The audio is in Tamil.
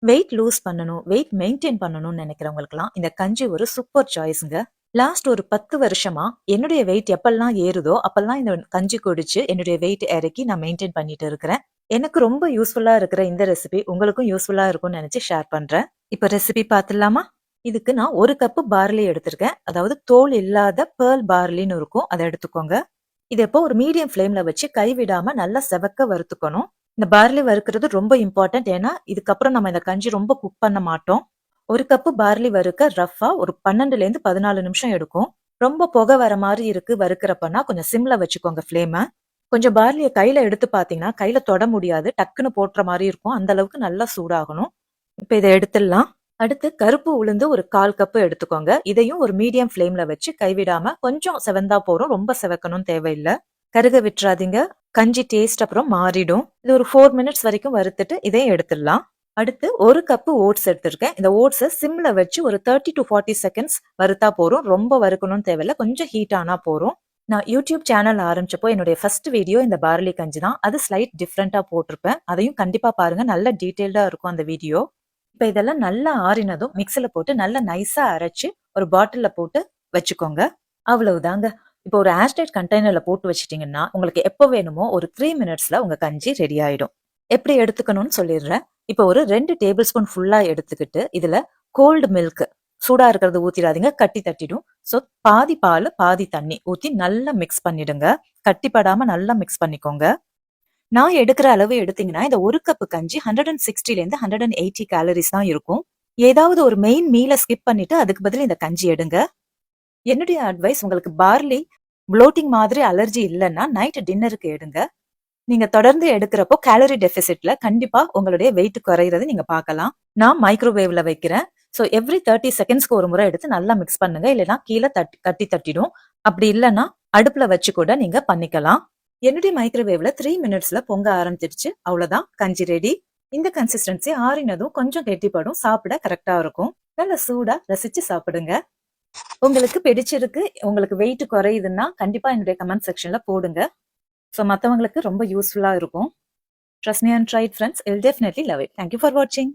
வெயிட் லூஸ் பண்ணணும், வெயிட் மெயின்டைன் பண்ணணும்னு நினைக்கிறவங்களுக்குலாம் இந்த கஞ்சி ஒரு சூப்பர் சாய்ஸ்ங்க. லாஸ்ட் ஒரு 10 வருஷமா என்னுடைய வெயிட் எப்பெல்லாம் ஏறுதோ அப்பெல்லாம் இந்த கஞ்சி குடிச்சு என்னுடைய வெயிட் இறக்கி நான் மெயின்டைன் பண்ணிட்டு இருக்கிறேன். எனக்கு ரொம்ப யூஸ்ஃபுல்லா இருக்கிற இந்த ரெசிபி உங்களுக்கும் யூஸ்ஃபுல்லா இருக்கும்னு நினைச்சு ஷேர் பண்றேன். இப்ப ரெசிபி பார்த்துடலாமா? இதுக்கு நான் ஒரு கப்பு பார்லி எடுத்திருக்கேன். அதாவது தோல் இல்லாத பேர்ல் பார்லின்னு இருக்கும், அதை எடுத்துக்கோங்க. இது எப்போ ஒரு மீடியம் ஃப்ளேம்ல வச்சு கைவிடாம நல்லா செவக்க வறுத்துக்கணும். இந்த பார்லி வறுக்கிறது ரொம்ப இம்பார்ட்டன்ட். ஏன்னா இதுக்கப்புறம் நம்ம இந்த கஞ்சி ரொம்ப குக் பண்ண மாட்டோம். ஒரு கப்பு பார்லி வறுக்க ரஃபா ஒரு 12ல இருந்து 14 நிமிஷம் எடுக்கும். ரொம்ப புகை வர மாதிரி இருக்கு வறுக்கிறப்பனா கொஞ்சம் சிம்ல வச்சுக்கோங்க ஃப்ளேம. கொஞ்சம் பார்லியை கையில எடுத்து பாத்தீங்கன்னா கையில தொட முடியாது, டக்குன்னு போட்டுற மாதிரி இருக்கும். அந்த அளவுக்கு நல்லா சூடாகணும். இப்ப இதை எடுத்துடலாம். அடுத்து கருப்பு உளுந்து ஒரு 1/4 கப்பு எடுத்துக்கோங்க. இதையும் ஒரு மீடியம் ஃப்ளேம்ல வச்சு கைவிடாம கொஞ்சம் செவந்தா போறோம், ரொம்ப செவக்கணும் தேவையில்லை. கருக விட்டுறாதீங்க, கஞ்சி டேஸ்ட் அப்புறம் மாறிடும். இது ஒரு 4 மினிட்ஸ் வரைக்கும் வறுத்துட்டு இதையும் எடுத்துடலாம். அடுத்து ஒரு கப்பு ஓட்ஸ் எடுத்திருக்கேன். இந்த ஓட்ஸை சிம்ல வச்சு ஒரு 30 to 40 செகண்ட்ஸ் வறுத்தா போறோம். ரொம்ப வறுக்கணும்னு தேவையில்ல, கொஞ்சம் ஹீட் ஆனா போறோம். நான் யூடியூப் சேனல் ஆரம்பிச்சப்போ என்னுடைய ஃபர்ஸ்ட் வீடியோ இந்த பார்லி கஞ்சி தான். அது ஸ்லைட் டிஃப்ரெண்டா போட்டிருப்பேன், அதையும் கண்டிப்பா பாருங்க. நல்ல டீடைல்டா இருக்கும் அந்த வீடியோ. இப்ப இதெல்லாம் நல்லா ஆறினதும் மிக்சில போட்டு நல்லா நைஸா அரைச்சு ஒரு பாட்டில்ல போட்டு வச்சுக்கோங்க. அவ்வளவுதாங்க. இப்போ ஒரு ஏர்டைட் கண்டெய்னர்ல போட்டு வச்சிட்டீங்கன்னா உங்களுக்கு எப்போ வேணுமோ ஒரு 3 மினிட்ஸ்ல உங்க கஞ்சி ரெடி ஆயிடும். எப்படி எடுத்துக்கணும்னு சொல்லிடுறேன். இப்போ ஒரு 2 டேபிள் ஸ்பூன் ஃபுல்லா எடுத்துக்கிட்டு இதுல கோல்டு மில்க், சூடா இருக்கிறது ஊத்திடாதீங்க, கட்டி தட்டிடும். ஸோ பாதி பால் பாதி தண்ணி ஊத்தி நல்லா மிக்ஸ் பண்ணிடுங்க. கட்டிப்படாம நல்லா மிக்ஸ் பண்ணிக்கோங்க. நான் எடுக்கிற அளவு எடுத்தீங்கன்னா இந்த ஒரு கப்பு கஞ்சி 160ல இருந்து 180 கேலரிஸ் தான் இருக்கும். ஏதாவது ஒரு மெயின் மீலை ஸ்கிப் பண்ணிட்டு அதுக்கு பதில் இந்த கஞ்சி எடுங்க. என்னுடைய அட்வைஸ், உங்களுக்கு பார்லி ப்ளோட்டிங் மாதிரி அலர்ஜி இல்லைன்னா நைட் டின்னருக்கு எடுங்க. நீங்க தொடர்ந்து எடுக்கிறப்போ கேலரி டெபிசிட்ல கண்டிப்பா உங்களுடைய வெயிட் குறையிறது நீங்க பார்க்கலாம். நான் மைக்ரோவேவ்ல வைக்கிறேன். ஸோ எவ்ரி 30 செகண்ட்ஸ்க்கு ஒரு முறை எடுத்து நல்லா மிக்ஸ் பண்ணுங்க. இல்லைன்னா கீழே கட்டி தட்டிடும். அப்படி இல்லைன்னா அடுப்புல வச்சு கூட நீங்க பண்ணிக்கலாம். என்னுடைய மைக்ரோவேவ்ல 3 மினிட்ஸ்ல பொங்க ஆரம்பிச்சிருச்சு. அவ்வளவுதான், கஞ்சி ரெடி. இந்த கன்சிஸ்டன்சி ஆறினதும் கொஞ்சம் கெட்டிப்படும், சாப்பிட கரெக்டா இருக்கும். நல்ல சூடா ரசிச்சு சாப்பிடுங்க. உங்களுக்கு பிடிச்சிருக்கு, உங்களுக்கு வெயிட் குறையுதுன்னா கண்டிப்பா என்னுடைய கமெண்ட் செக்ஷன்ல போடுங்க. ஸோ மற்றவங்களுக்கு ரொம்ப யூஸ்ஃபுல்லா இருக்கும். Trust me and try it, friends. You'll definitely love it. Thank you for watching.